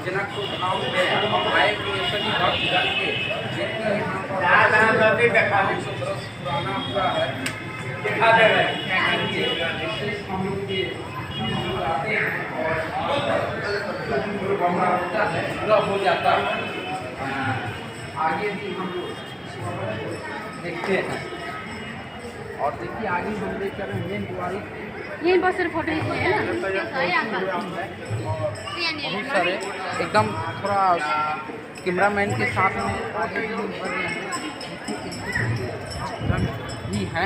जनकपुर धाम में आए हुए सभी भक्तजन के जितने यहाँ पर 100 वर्ष पुराना हुआ है विशेष हम लोग के आते हैं और होता है पूरा हो जाता है। आगे भी हम लोग देखते हैं और देखिए आगे हम देख कर मेन द्वारी यहीं बहुत सारे फोटो है ना बहुत सारे एकदम थोड़ा कैमरामैन के साथ में आगे भी है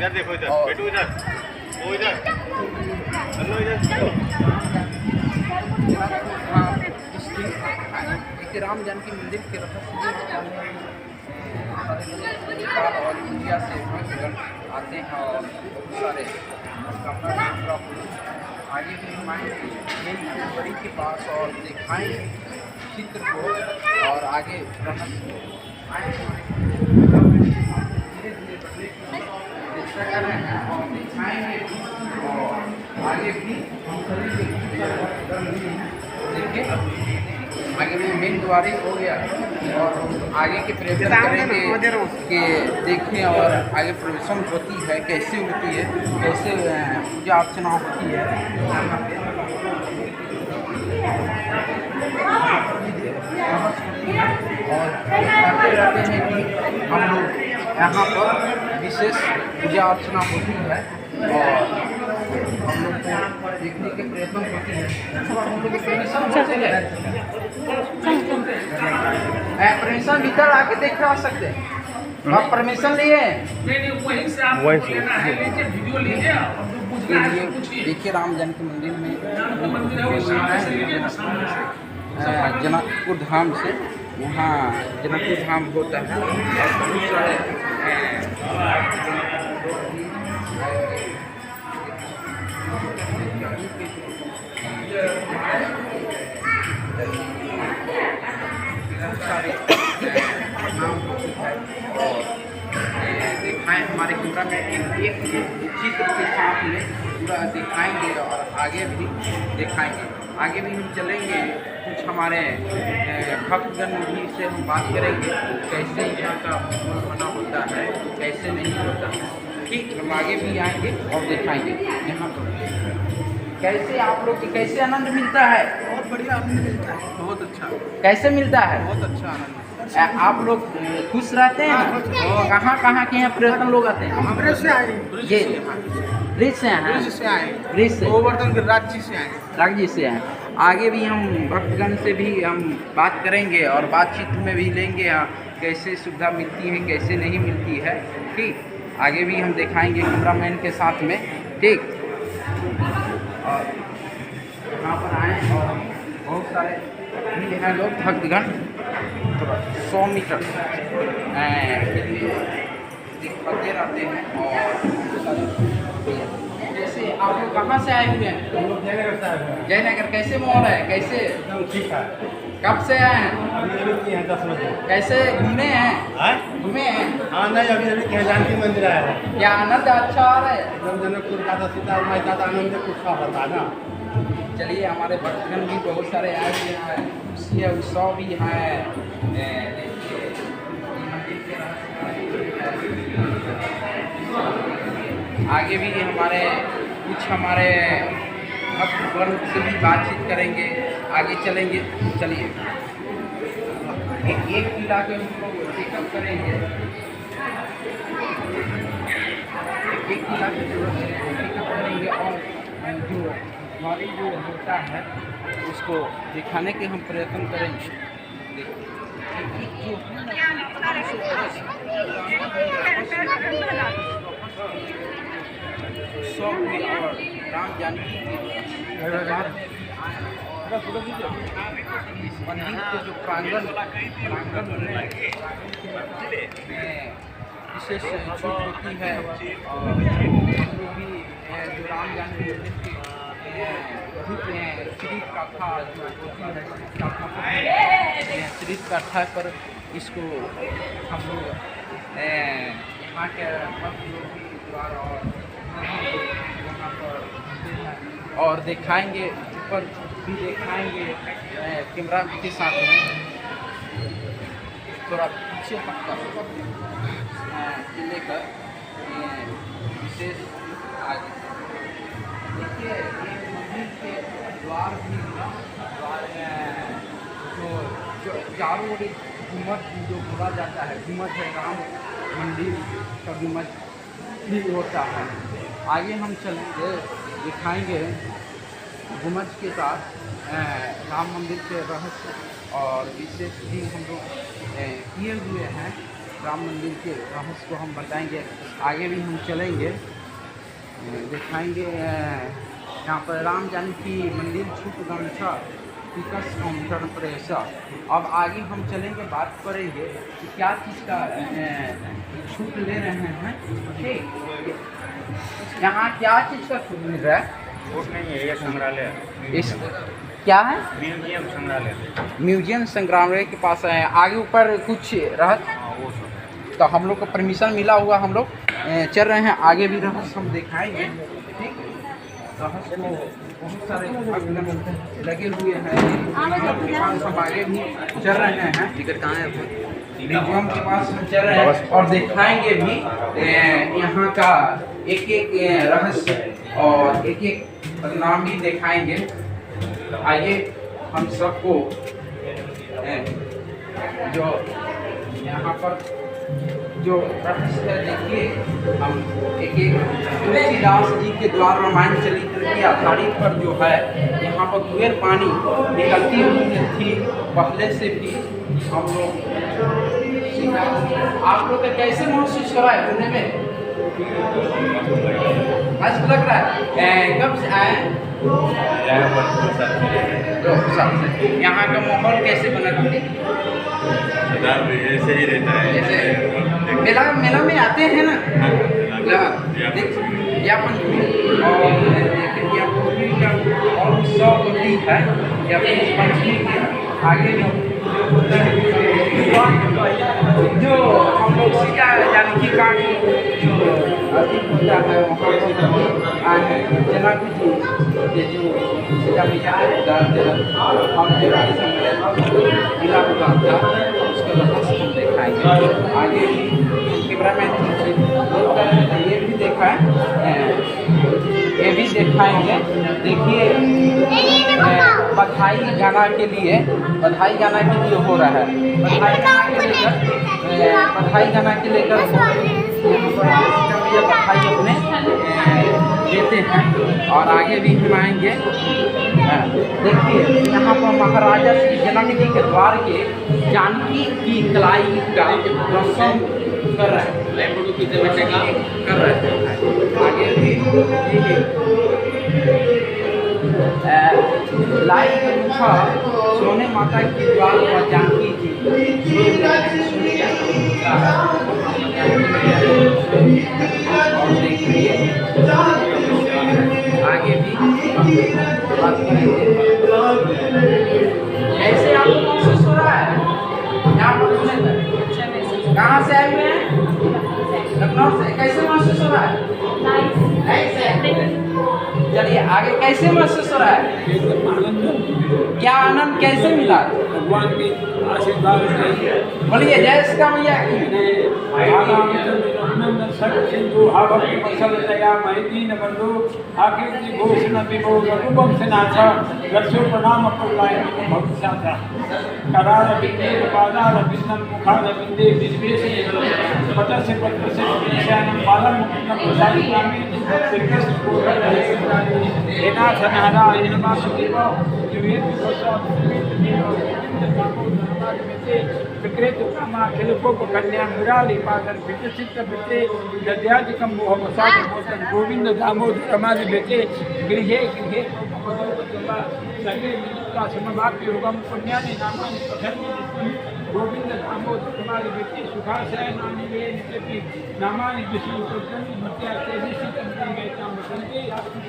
राम जानकी मंदिर के और इंडिया से भक्तगण आते हैं और बहुत सारे आगे भी हमारे के पास और दिखाएंगे चित्र को और आगे चेष्टा कर रहे हैं और दिखाएंगे और आगे भी हम सभी देखिए आगे भी मेन द्वार हो गया और आगे के प्रवेश करेंगे कि देखें और आगे प्रवेशन होती है कैसे होती है कैसे पूजा अर्चना होती है और कहते रहते हैं कि हम लोग यहाँ पर विशेष पूजा अर्चना होती है और हम लोग को देखने के प्रयत्न होती है। परमिशन भीतर आके देख रहा सकते हैं आप परमिशन लिए वहीं से आप लेना है लीजिए वीडियो लीजिए देखिए राम जानकी मंदिर में जनकपुर धाम से वहाँ जनकपुर धाम होता है और बहुत सारे दिखाएँ हमारे कैमरा में एक चित्र के साथ में पूरा दिखाएंगे और आगे भी दिखाएंगे। आगे भी हम चलेंगे कुछ हमारे भक्तगण भी से हम बात करेंगे कैसे यहाँ का बना होता है कैसे नहीं होता है। ठीक हम आगे भी आएंगे और दिखाएंगे यहाँ पर कैसे आप लोग की कैसे आनंद मिलता है। बहुत बढ़िया आनंद मिलता है बहुत अच्छा कैसे मिलता है बहुत अच्छा आनंद आप लोग खुश रहते हैं। कहाँ के यहाँ पर्यटन लोग आते हैं ब्रिज से आए ये ब्रिज से हैं ब्रिज से गोवर्धन गिरिराज से आए राजी से हैं। आगे भी हम भक्तगण से भी हम बात करेंगे और बातचीत में भी लेंगे कैसे सुविधा मिलती है कैसे नहीं मिलती है। ठीक आगे भी हम दिखाएंगे कैमरामैन के साथ में। ठीक और यहाँ पर आए और बहुत सारे हैं लोग भक्तगण 100 मीटर दिखाते रहते हैं। और जैसे आप लोग कहाँ से आए हुए हैं। हम लोग जयनगर से आए हैं जयनगर कैसे माहौल है कैसे एकदम ठीक है कब से आए हैं अभी किए हैं 10 बजे कैसे घूमने हैं घूमे हैं हाँ नहीं अभी किए जानकी मंदिर आया है क्या आनंद अच्छा आ रहा है एकदम जनकपुर का सीता माई का आनंद कुछ होता है ना। चलिए हमारे भक्तगण भी बहुत सारे आए हुए हैं खुशी है उत्सव भी है। आगे भी हमारे कुछ हमारे भक्तगण से भी बातचीत करेंगे आगे चलेंगे। चलिए एक किला के हम लोग चेकअप करेंगे एक किला के चेकअप करेंगे और जो हमारी जो होता है उसको दिखाने के हम प्रयत्न करेंगे। और राम जानकी के मंदिर के जो प्रांगण विशेष छूट होती है और जो भी जो राम जानकी मंदिर के श्रीत कथा जो होती है श्रीत कथा पर इसको हम लोग यहाँ के लोग भी द्वारा और दिखाएंगे ऊपर भी दिखाएंगे कैमरा के साथ में। थोड़ा पीछे हटकर किले का विशेष आगे देखिए, ये मंदिर के द्वार भी द्वार जो चारों ओर गुम्बद जो बोला जाता है, गुम्बद है, राम मंदिर का गुम्बद भी होता है। आगे हम चलेंगे, दिखाएंगे गुम्बद के साथ राम मंदिर के रहस्य और विशेष भी हम लोग किए हुए हैं। राम मंदिर के रहस्य को हम बताएंगे, आगे भी हम चलेंगे, दिखाएंगे। यहाँ पर राम जानकी मंदिर छुप गंछा विकस काउंटर प्रेशा। अब आगे हम चलेंगे, बात करेंगे कि क्या चीज़ का छूट ले रहे हैं। ठीक, यहाँ क्या चीज़ का छूट मिल रहा है? छूट नहीं है, ये संग्रहालय इस क्या है? म्यूजियम संग्रहालय। म्यूजियम संग्रहालय के पास है। आगे ऊपर कुछ रहत, वो सब तो हम लोग को परमिशन मिला हुआ, हम लोग चल रहे हैं। आगे भी रहस्य हम दिखाएंगे। ठीक, रहस्य को बहुत सारे भक्त लगे हुए हैं। हम आगे भी चल रहे हैं। टिकट कहाँ है? म्यूजियम के पास हम चल रहे हैं और दिखाएंगे भी यहाँ का एक एक रहस्य और एक एक नाम भी दिखाएंगे। आइए हम सबको जो यहाँ पर जो रहस्य है, देखिए हम एक एक तुलसीदास जी के द्वारा रामायण चरित्र की आधारित पर जो है यहाँ पर कुएं पानी निकलती हुई थी पहले से भी। हम लोग आप लोग का कैसे महसूस हो रहा है घूमने में? मस्त लग रहा है। कब से आए? 2 साल से। यहाँ का माहौल कैसे बना रहते? ऐसे ही रहता है। जैसे मेला में आते हैं ना, या पंचमी और या पूर्वी का और उत्सव होती है, या पंचमी के आगे जो हम लोग सीता जानकी का जो अधिक होता है वहाँ जनक जी जो सीता मैया हम जिला हुआ था, उसका रहस्य हम दिखाएंगे। आगे भी कैमरामैन ये भी देखा है, ये भी दिखाएंगे। देखिए बधाई गाना के लिए हो रहा है। बधाई गाना के लेकर बधाई अपने देते हैं। और आगे भी हम आएंगे। देखिए यहाँ पर महाराजा श्री जनक जी के द्वार के जानकी की कलाई का रसम कर रहे हैं। आगे भी लाई गुफा सोने माता की द्वार पर जानकी जी और देखिए आगे भी बात करेंगे। कैसे आपको महसूस हो रहा है यहाँ पर घूमने तक? कहाँ से आए हुए हैं? लखनऊ से। कैसे महसूस हो रहा है? चलिए आगे, कैसे महसूस हो रहा है? क्या आनंद कैसे मिला? भगवान की आशीर्वाद बोलिए जय श्री राम मैया की। सिंधु हावती मसल दया महिदीन बंधु आकृति घोषण विभो रघुवंश नाथ रक्षो प्रणाम कुलाय भविष्याथा करार विद्ये पादार विष्णु मुखार विद्ये विश्वेश पत्र से विषयानं पालन मुकुंद प्रसाद स्वामी श्री कृष्ण को हे नाथ नारायण वासुदेव विकृत कामाखिल कन्या मुरारी पादन विकसित वृत्ते दद्यादिकं मोहमसाद मोचन गोविंद दामोदर रमादि बेटे गृहे गृहे सर्वे मिलित्वा समवाप्य योगं पुण्यानि नामानि पठन्ति गोविंद दामोदर कुमार व्यक्ति सुखाशय नानी वे नित्यपि नामानि विष्णु प्रसन्न मत्या तेजसी तंत्र गैताम वसंते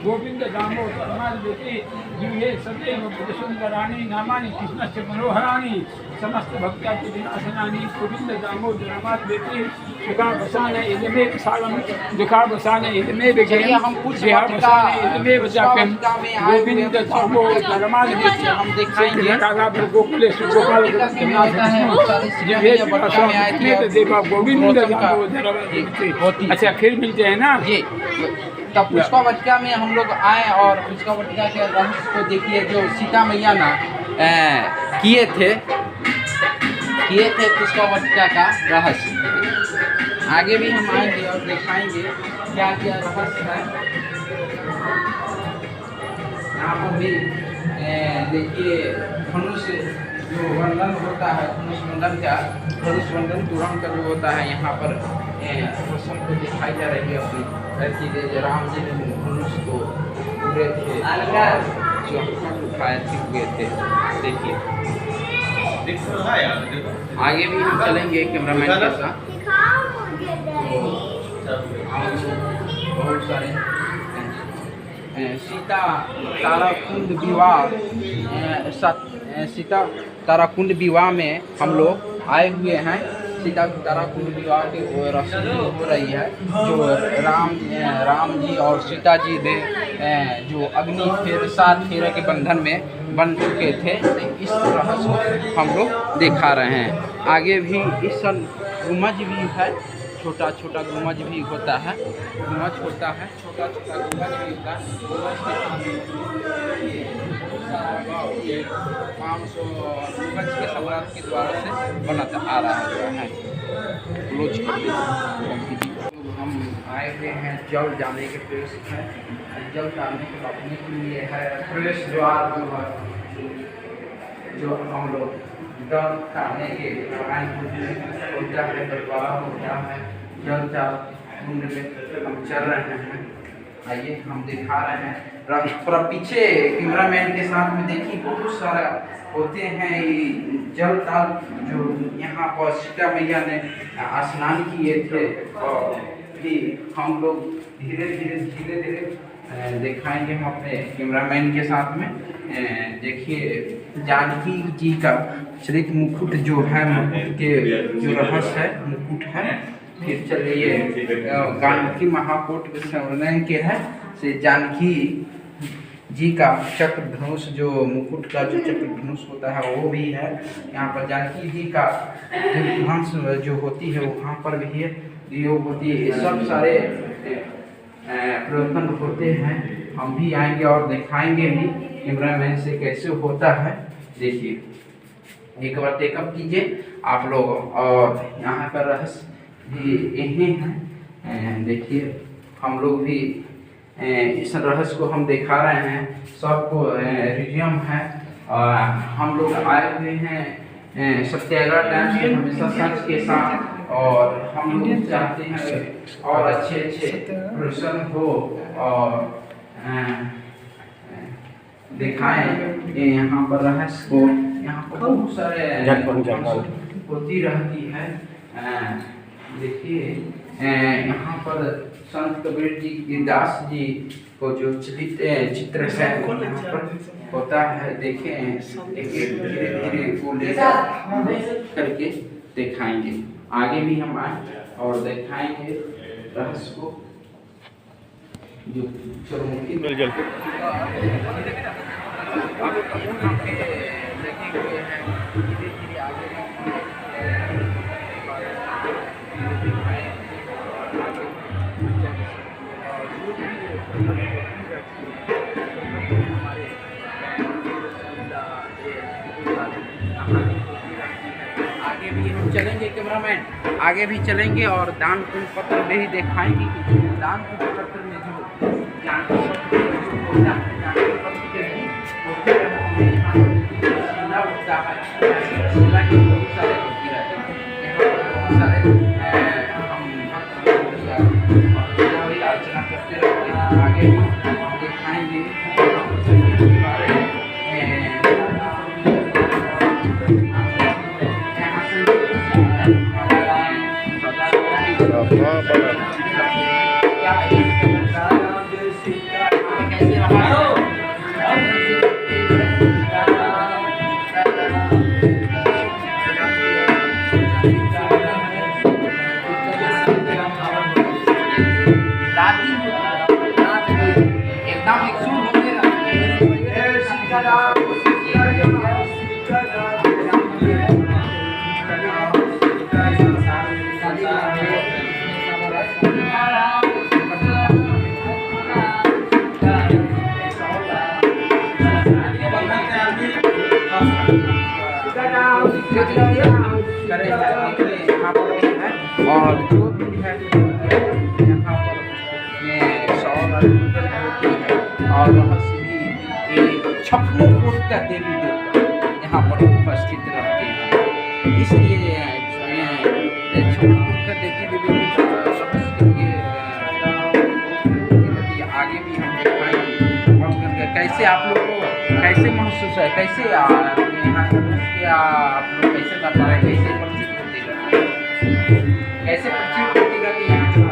गोविंद दामोदर कुमार व्यक्ति जिहे सदैव सुंदराणि नामानि कृष्णस्य मनोहराणि समस्त भक्त्याति विनाशनानि गोविंद दामोदर कुमार व्यक्ति सुखावसान इदमे सारम दुखावसान इदमे चलिए हम कुछ वाटिका इदमे वजापम में आए हुए गोविंद दामोदर कुमार व्यक्ति हम दिखाएंगे कागा गोकुले गोपाल देवा गोविंद दामोदर अच्छा फिर मिलते हैं ना जी। तब पुष्पा वाटिका में हम लोग आए और पुष्पा वाटिका के रहस्य को देखिए जो सीता मैया ना किए थे पुष्पा वाटिका का रहस्य। आगे भी हम आएंगे और दिखाएंगे क्या क्या रहस्य है। यहाँ पर भी देखिए धनुष जो वंदन होता है, धनुष वंदन तुरंत का जो होता है यहाँ पर वो सबको दिखाई जा रही है अपनी धरती दे राम जी ने धनुष को पूरे थे जो उठाए हुए थे। देखिए आगे भी हम चलेंगे कैमरामैन के साथ। बहुत सारे सीता ताराकुंड विवाह सीता ताराकुंड विवाह में हम लोग आए हुए हैं। सीता ताराकुंड विवाह की रस्म हो रही है जो राम जी और सीता जी ने जो अग्नि फेर 7 फेरे के बंधन में बन चुके थे। इस रहस्य को हम लोग दिखा रहे हैं। आगे भी इस गुम्बज भी है, छोटा छोटा गुम्बज भी होता है, गुम्बज होता है, छोटा छोटा गुम्बज भी होता है। गुम्बज के 500 गुम्बज के सम्राट के द्वारा से बना आ रहा है। हम आए हुए हैं जल जाने के प्रवेश है, जल डालने के अपने के लिए है प्रवेश द्वार जो हम लोग जल खाने के दौरान होता है, दरबार होता है, जल कुंड में हम चल रहे हैं। आइए हम दिखा रहे हैं। थोड़ा पीछे कैमरामैन के साथ में देखिए बहुत सारा होते हैं जल ताल जो यहाँ पर सीता मैया ने स्नान किए थे। और भी हम लोग धीरे धीरे दिखाएंगे हम अपने कैमरामैन के साथ में। देखिए जानकी जी का चरित मुकुट जो है, मुकुट के जो रहस्य है मुकुट है। फिर चलिए जानकी महाकोट के संवर्णन के है से जानकी जी का चक्र धनुष जो मुकुट का जो चक्र धनुष होता है वो भी है यहाँ पर। जानकी जी का धनुष जो होती है वहाँ पर भी है, योग होती है। सब सारे प्रवर्तन होते हैं। हम भी आएंगे और दिखाएंगे भी कैमरामैन से कैसे होता है। देखिए एक बार टेकअप कीजिए आप लोग। और यहाँ पर रहस्य भी यही है। देखिए हम लोग भी इस रहस्य को हम दिखा रहे हैं, सबको रिज्यूम है। और हम लोग आए हुए हैं सत्याग्रह टाइम से हमेशा सच के साथ। और हम लोग चाहते हैं और अच्छे प्रश्न हो और दिखाएं यहाँ पर रहस्य को। यहाँ पर बहुत सारे होती रहती है। देखिए यहाँ पर संत कबीर जी की दास जी को जो चित्र है यहाँ पर होता है। देखें धीरे धीरे को लेकर करके दिखाएंगे। आगे भी हम आए और दिखाएंगे रहस्य को जो चरमुखी मिल जाए। आगे भी हम चलेंगे कैमरामैन, आगे भी चलेंगे और दान पुण्य पत्र में ही दिखाएंगे। दान पुण्य पत्र में जो जानकी पत्र के भी होते होता है, शिला की बहुत सारे होती रहती है। यहाँ पर बहुत सारे हम अर्चना करते रहते हैं। आगे हम दिखाएंगे के बारे में। यहाँ से करे हैं यहाँ पर भी है और जो भी है यहाँ पर ये 100 होती है और रहस्य भी ये 56 कोट का देवी देवता यहाँ पर उपस्थित रहते हैं। इसलिए 56 कोट का देवी देवता आगे भी हम दिखाएंगे। कैसे आप लोग को कैसे महसूस है, कैसे यहाँ आप लोग कैसे बता रहे हैं, कैसे प्रतीत होतेगा, कैसे प्रतीत होतेगा कि यहाँ का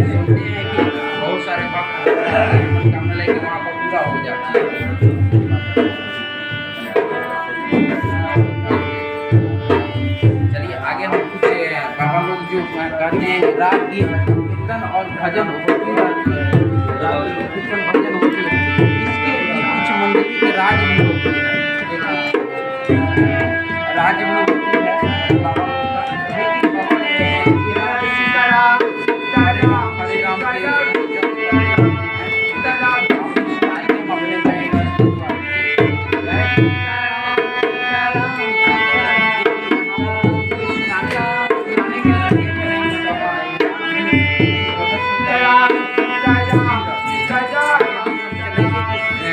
सुनते हैं कि बहुत सारे भक्त मनोकामना लेके वहाँ पर पूरा हो जाती है। चलिए आगे हम कुछ बाबा लोग जो कहते हैं रात की कीर्तन और भजन होती है, कीर्तन भजन होती है, इसके भी कुछ मंदिर के राज भी होते हैं, राज भी होती है बाबा लोग का। लेकिन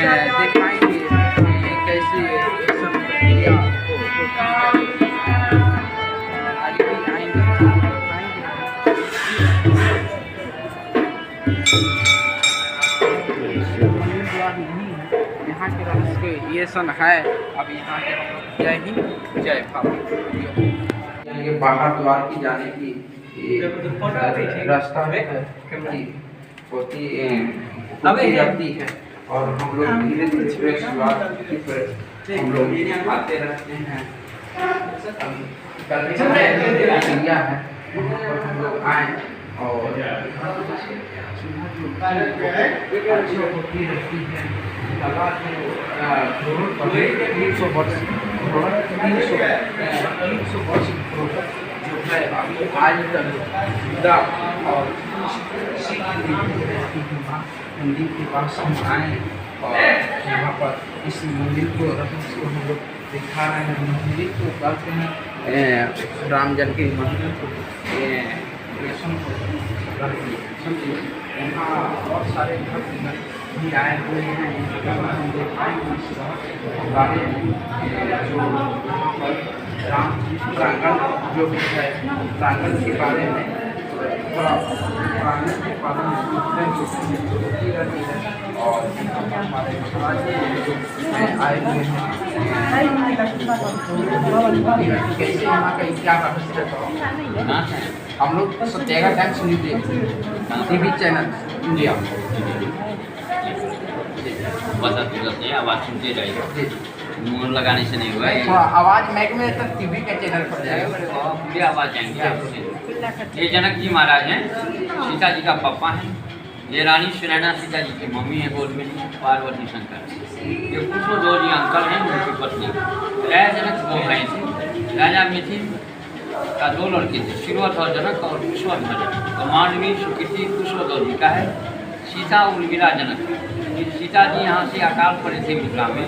हरे राम दिखाएंगे कैसे सब प्रक्रिया आगे भी आएंगे। यहाँ के रहस्य ये सन है। अब यहाँ के जय हिंद जय भारत। बाहर द्वार की जाने की रास्ता है होती रहती है और हम लोग धीरे धीरे शुरुआत हम लोग आते रहते हैं। क्रिया है हम लोग आए और होती रहती है। 300 वर्ष जो है अभी आज तक जुदा और मंदिर के पास हम आए और यहाँ पर इस मंदिर को रहस्य को हम लोग दिखा रहे हैं। मंदिर को कहते हैं राम जन के मंदिर को यहाँ बहुत सारे भक्तगण भी आए हुए हैं। हम दिखाएंगे जो राम प्रांगण जो भी है प्रांगण के बारे में थोड़ा प्रांगण के बारे में होती रहती है। और हमारे समाज में आए हुए हैं कैसे यहाँ का क्या रहस्य है। हम लोग Satyagraha Times News TV channel India आवाज सुनते जाइए, मुंह लगाने से नहीं हुआ। थोड़ा आवाज मैक में तक टीवी के चैनल पर जाएगा, पूरी आवाज जाएंगे आपको। ये जनक जी महाराज हैं, सीता जी का पापा हैं। ये रानी सुनैना सीता जी की मम्मी है, गोद में पार्वती शंकर। ये कुशोधर जी अंकल हैं, उनकी पत्नी। राजा जनक 2 भाई थे। राजा मिथिल का 2 लड़के थे, शिरोधर जनक और कुशोधर जनक। तो मांडवी सुकृति कुशोधर जी का है, सीता उर्मिला जनक। सीता जी यहाँ से अकाल पड़े थे मिथिला में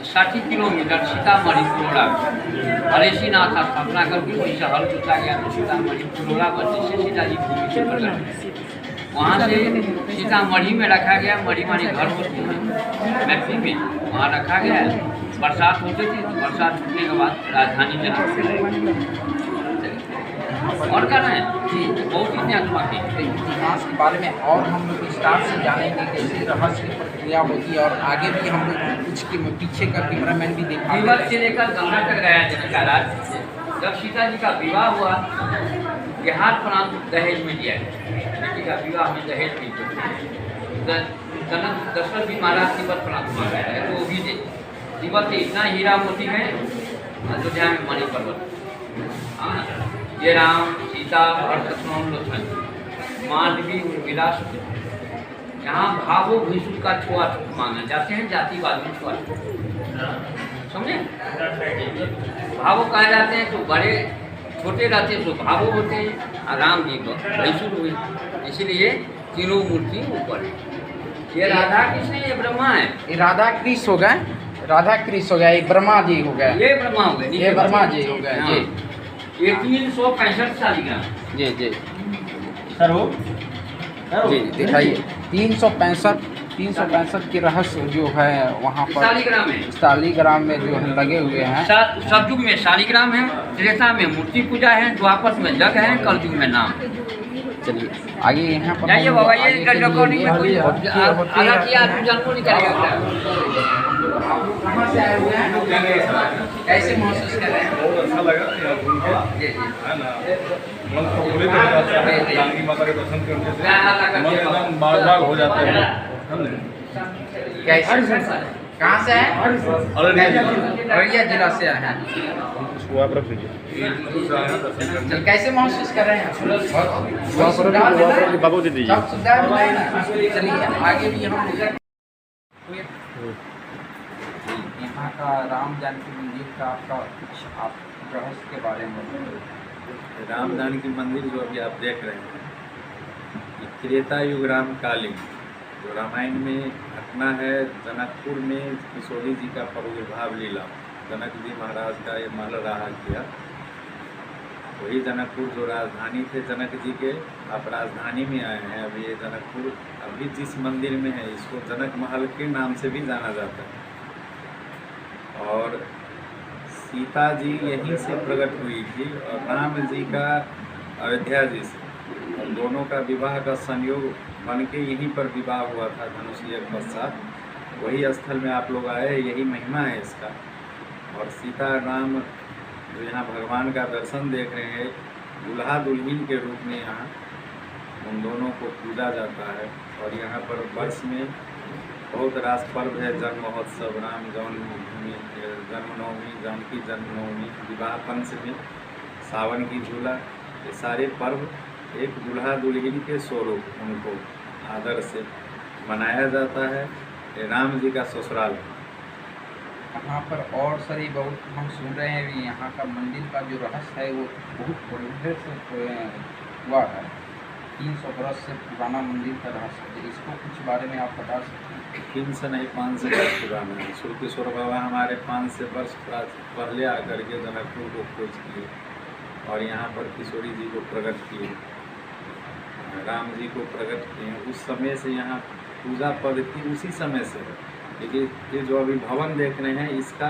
60 किलोमीटर सीतामढ़ी पुरोड़ा हरेशी नाथ स्थापना करके वहीं से हल जुटा गया। तो सीतामढ़ी पुरोड़ा बस्ती से सीता जी भूमि से प्रकट वहाँ से सीतामढ़ी में रखा गया। मढ़ी मानी घर होती है मैत्री में, वहाँ रखा गया। बरसात होती थी, तो बरसात छूटने के बाद राजधानी जनक और करना है जी। बहुत इतिहास बाकी इतिहास के बारे में और हम लोग विस्तार से जानेंगे कैसे रहस्य की प्रक्रिया होती है। और आगे भी हम लोग कुछ के पीछे का कैमरामैन भी देखा तिब्बत से लेकर गंगा तक गया जनक का राज। जब सीता जी का विवाह हुआ, बिहार प्रांत दहेज में दिया गया। बेटी का विवाह में दहेज भी जनक दशरथ जी महाराज तिब्बत प्रांत में गए तो वो भी दे। तिब्बत से इतना हीरा मोती है, अयोध्या में मणि पर्वत। हाँ, ये राम सीता सीता और लक्ष्मण मांडवी विलास। यहाँ भावो भीषु का छुआछूत मांगे जाते हैं, जातिवाद में छुआछूत, समझे? भावो कहे जाते हैं तो बड़े छोटे रहते हैं तो भावो होते हैं, और राम जी भैंसुर हुए, इसलिए तीनों मूर्ति ऊपर है। ये राधा कृष्ण, ये ब्रह्मा है। ये राधा कृष्ण हो गए, राधा कृष्ण हो गया, एक ब्रह्मा जी हो गया, ये ब्रह्मा हो गए, ये ब्रह्मा जी हो गए। हाँ। जी ये 365 शालिग्राम। जी जी सर हो जी दिखाइए। 365 के रहस्य जो है वहाँ पर शालिग्राम है। शालिग्राम में जो है लगे हुए हैं। सतयुग में शालिग्राम है, त्रेता में मूर्ति पूजा है, द्वापर में जग है, कलयुग में नाम। चलिए आगे यहाँ पर जाइए हम बाबा, आगे ये के लिए रिकॉर्डिंग में कोई होती है अलग की आदमी जन्म नहीं करेगा। कहाँ से आए हुए हैं, कैसे महसूस कर रहे हैं? बहुत अच्छा लगा यहाँ घूम के, जी जी है ना। मन प्रफुल्लित हो जाता है जानकी माता के दर्शन करने से, मन एकदम बाग हो जाता है, समझे। कैसे, कहाँ से आए? अररिया जिला से आए हैं। उसको आप रख लीजिए। चल कैसे महसूस कर रहे हैं? बाबू दे दीजिए। सब सुविधा है ना? चलिए आगे भी हम यहाँ का राम जानकी मंदिर का आपका कुछ आप रहस्य के बारे में बताइए। राम जानकी मंदिर जो अभी आप देख रहे हैं, ये त्रेता युग राम कालीन जो रामायण में घटना है, जनकपुर में किशोरी जी का प्रादुर्भाव लीला, जनक जी महाराज का ये महल रहा किया, वही जनकपुर जो राजधानी थे जनक जी के, आप राजधानी में आए हैं। अभी ये जनकपुर अभी जिस मंदिर में है इसको जनक महल के नाम से भी जाना जाता है, और सीता जी यहीं से प्रकट हुई थी और राम जी का अयोध्या जी से, और दोनों का विवाह का संयोग बन के यहीं पर विवाह हुआ था धनुष यज्ञ पश्चात। वही स्थल में आप लोग आए, यही महिमा है इसका। और सीता राम जो यहाँ भगवान का दर्शन देख रहे हैं, दुल्हा दुल्हन के रूप में यहाँ उन दोनों को पूजा जाता है। और यहाँ पर वर्ष में बहुत रास पर्व है, जन्म महोत्सव, राम जन्मभूमि, जन्मनवमी, जानकी जन्मनवमी, विवाह पंचमी, सावन की झूला, ये सारे पर्व एक दुल्हा दुल्हन के स्वरूप उनको आदर से मनाया जाता है। ये राम जी का ससुराल है। यहाँ पर और सारी बहुत हम सुन रहे हैं भी, यहाँ का मंदिर का जो रहस्य है वो बहुत पुराने से हुआ है। 300 बरस से पुराना मंदिर का रहस्य है, इसको कुछ बारे में आप बता सकते हैं? 300 नहीं 500 वर्ष पुराना है। सुरकिशोर बाबा हमारे 500 वर्ष पहले आकर के जनकपुर को खोज किए और यहाँ पर किशोरी जी को प्रकट किए, राम जी को प्रकट किए। उस समय से यहाँ पूजा पद्धति उसी समय से है। देखिए ये जो अभी भवन देख रहे हैं इसका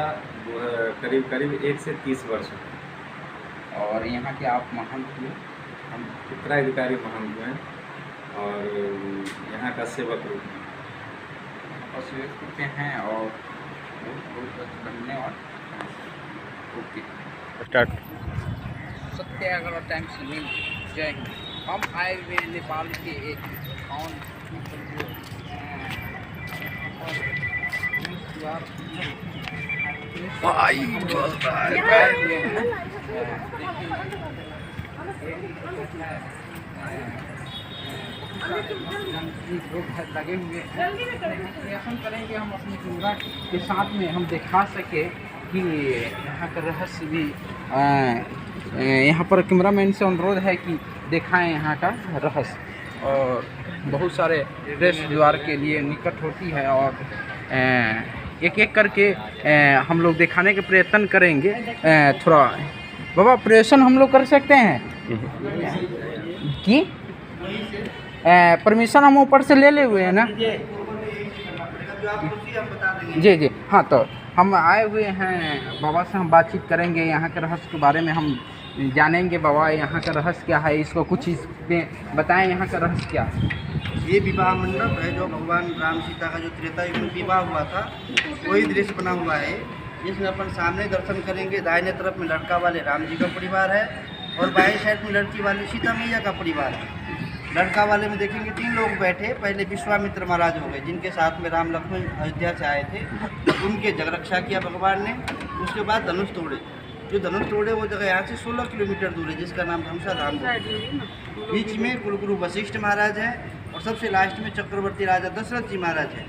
करीब करीब 1 से 30 वर्ष है। और यहाँ के आप महंत हुए? हम उत्तराधिकारी महंत हैं और यहाँ का सेवक रूप में सेवक रूप में हैं। और बहुत बहुत धन्यवाद। Okay start. Satyagraha Times News, जय हिंद। हम आए हुए नेपाल के एक टाउन लगे हुए हैं। प्रयास करेंगे हम अपनी कैमरा के साथ में हम दिखा सके कि यहाँ का रहस्य भी यहाँ पर कैमरामैन से अनुरोध है कि दिखाएं यहाँ का रहस्य। और बहुत सारे प्रवेश द्वार के लिए निकट होती है और एक एक करके हम लोग दिखाने के प्रयत्न करेंगे। थोड़ा बाबा प्रवेशन हम लोग कर सकते हैं कि परमिशन हम ऊपर से ले हुए हैं ना? जी जी हाँ, तो हम आए हुए हैं बाबा से, हम बातचीत करेंगे यहाँ के रहस्य के बारे में, हम जानेंगे बाबा यहाँ का रहस्य क्या है, इसको कुछ इसमें बताएं यहाँ का रहस्य क्या है। ये विवाह मंडप है जो भगवान राम सीता का जो त्रेता युग में विवाह हुआ था वही दृश्य बना हुआ है। जिसमें अपन सामने दर्शन करेंगे, दाहिने तरफ में लड़का वाले राम जी का परिवार है और बाएं साइड में लड़की वाली सीता मैया का परिवार है। लड़का वाले में देखेंगे 3 लोग बैठे, पहले विश्वामित्र महाराज हो गए जिनके साथ में राम लक्ष्मण अयोध्या से आए थे, उनके जग रक्षा किया भगवान ने। उसके बाद धनुष तोड़े, जो धनुष तोड़ है वो जगह यहाँ से 16 किलोमीटर दूर है, जिसका नाम धमसा धाम है। बीच में कुलगुरु वशिष्ठ महाराज हैं और सबसे लास्ट में चक्रवर्ती राजा दशरथ जी महाराज हैं।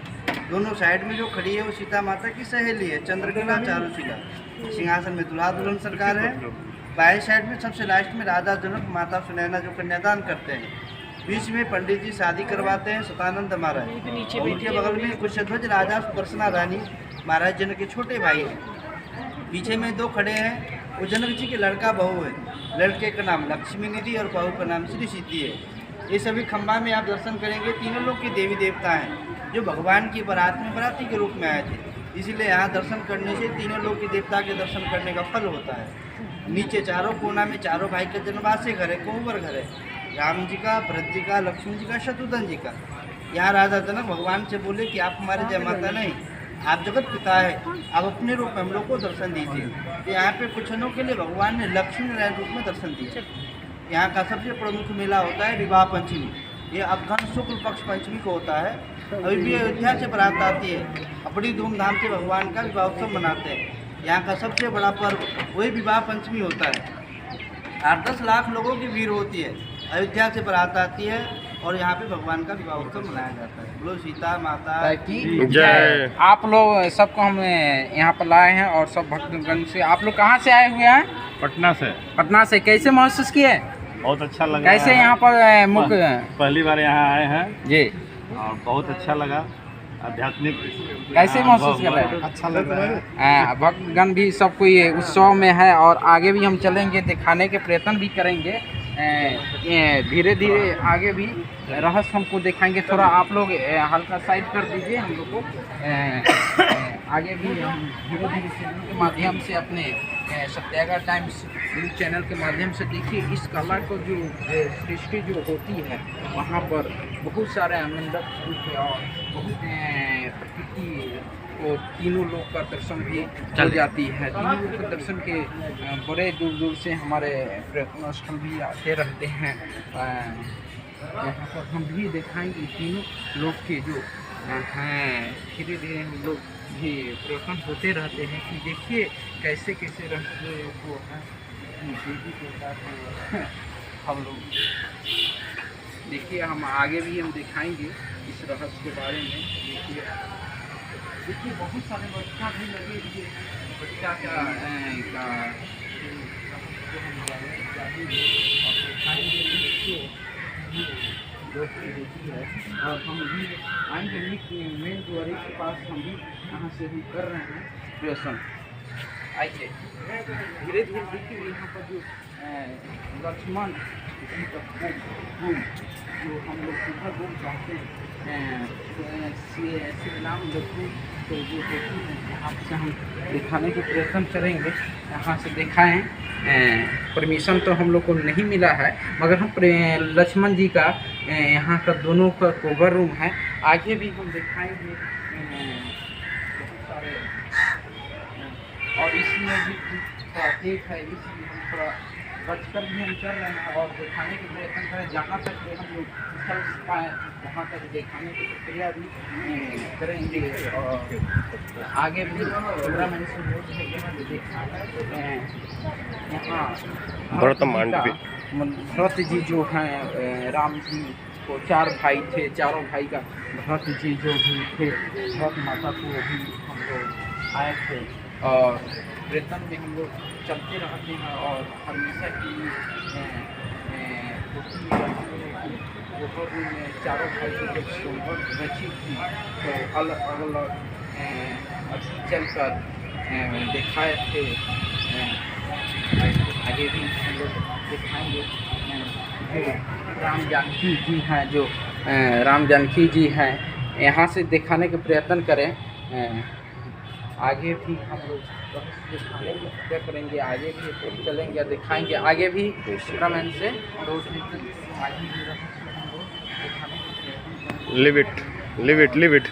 दोनों साइड में जो खड़ी है वो सीता माता की सहेली है, चंद्रकला चारुशिला। सिंहासन में दुल्हा दुल्हन सरकार है। बाएं साइड में सबसे लास्ट में राजा जनक माता सुनैना जो कन्यादान करते हैं। बीच में पंडित जी शादी करवाते हैं सतानंद महाराज। उनके बगल में कुशध्वज राजा सुदर्शना रानी महाराज जनक के छोटे भाई हैं। पीछे में दो खड़े हैं, वो जनक जी के लड़का बहू है। लड़के का नाम लक्ष्मी निधि और बहू का नाम श्री सिद्धि है। ये सभी खंबा में आप दर्शन करेंगे, तीनों लोग के देवी देवता हैं जो भगवान की बारात में बराती के रूप में आए थे। इसीलिए यहाँ दर्शन करने से तीनों लोग के देवता के दर्शन करने का फल होता है। नीचे चारों कोना में चारों भाई का जनवासी घर है, कोहबर घर है, राम जी का, भरत जी का, लक्ष्मण जी का, शत्रुघ्न जी का। यहाँ राजा जनक भगवान से बोले कि आप हमारे जय माता नहीं, आप जगत पिता है, आप अपने रूप में हम लोग को दर्शन दीजिए। तो यहाँ पे कुछ दिनों के लिए भगवान ने लक्ष्मी नारायण रूप में दर्शन दिया। यहाँ का सबसे प्रमुख मेला होता है विवाह पंचमी। ये अफगान शुक्ल पक्ष पंचमी को होता है। अभी भी अयोध्या से बारात आती है, बड़ी धूमधाम से भगवान का विवाह उत्सव मनाते हैं। यहाँ का सबसे बड़ा पर्व वही विवाह पंचमी होता है। 8-10 लाख लोगों की भीड़ होती है। अयोध्या से बारात आती है और यहाँ पे भगवान का विवाह उत्सव मनाया जाता है। बोलो सीता माता की जय। आप लोग सबको हम यहाँ पर लाए हैं और सब भक्तगण से। आप लोग कहाँ से आए हुए हैं? पटना से। पटना से। कैसे महसूस किए? बहुत अच्छा लगा। कैसे यहाँ पर मुख्य पहली बार यहाँ आए हैं जी और बहुत अच्छा लगा। आध्यात्मिक कैसे महसूस कर रहे हैं? अच्छा लग रहा है। भक्तगण भी सब कोई उत्सव में है और आगे भी हम चलेंगे, दिखाने के प्रयत्न भी करेंगे। धीरे धीरे आगे भी रहस्य हमको दिखाएंगे। थोड़ा आप लोग हल्का साइड कर दीजिए हम लोग को। आगे भी हम धीरे धीरे चैनल के माध्यम से अपने सत्याग्रह टाइम्स न्यूज़ चैनल के माध्यम से देखिए इस कला को जो सृष्टि जो होती है वहाँ पर बहुत सारे मंडप और बहुत प्रकृति को तीनों लोग का दर्शन भी हो जाती है। तीनों लोग के दर्शन के बड़े दूर दूर से हमारे पर्यटन स्थल भी आते रहते हैं। यहाँ पर हम भी दिखाएंगे तीनों लोग के जो हैं। धीरे धीरे हम लोग भी पर्यटन होते रहते हैं कि देखिए कैसे कैसे रहते को देवी देवता को हम लोग देखिए। हम आगे भी हम दिखाएंगे इस रहस्य के बारे में। देखिए बहुत सारे बच्चा भी लगे हुए हैं। बच्चा का और हम भी आएंगे मेन द्वारे के पास। हम भी यहाँ से भी कर रहे हैं प्रश्न। आइए धीरे धीरे देखिए यहाँ पर जो लक्ष्मण जी का गुम जो हम लोग सुबह गुम चाहते हैं श्री राम लक्ष्मण तो जो होती है यहाँ से हम दिखाने की प्रयत्न करेंगे। यहाँ से दिखाएं। परमिशन तो हम लोग को नहीं मिला है मगर हम लक्ष्मण जी का यहाँ का दोनों का कोवर रूम है। आगे भी हम दिखाएंगे बहुत सारे और इसमें भी थोड़ा एक है, इसलिए हम थोड़ा बचकर भी हम चल रहे हैं और दिखाने की प्रयत्न करें। जहाँ तक हम लोग चल पाएँ वहाँ तक दिखाने की प्रक्रिया भी करेंगे और आगे भी कैमरा मैन से यहाँ भरत जी जो हैं राम जी को 4 भाई थे, चारों भाई का भरत जी जो भी थे भरत माता को भी हम लोग आए थे और प्रयत्न में हम लोग चलते रहते हैं और हमेशा की में चारों भाई की जब सोहर रची थी तो अलग अलग चल कर दिखाए थे। आगे भी हम लोग दिखाएंगे राम जानकी जी हैं जो राम जानकी जी हैं यहाँ से दिखाने के प्रयत्न करें। आगे भी हम लोग दिखाने की क्या करेंगे, आगे भी चलेंगे दिखाएंगे। आगे भी कैमरामैन से लिव इट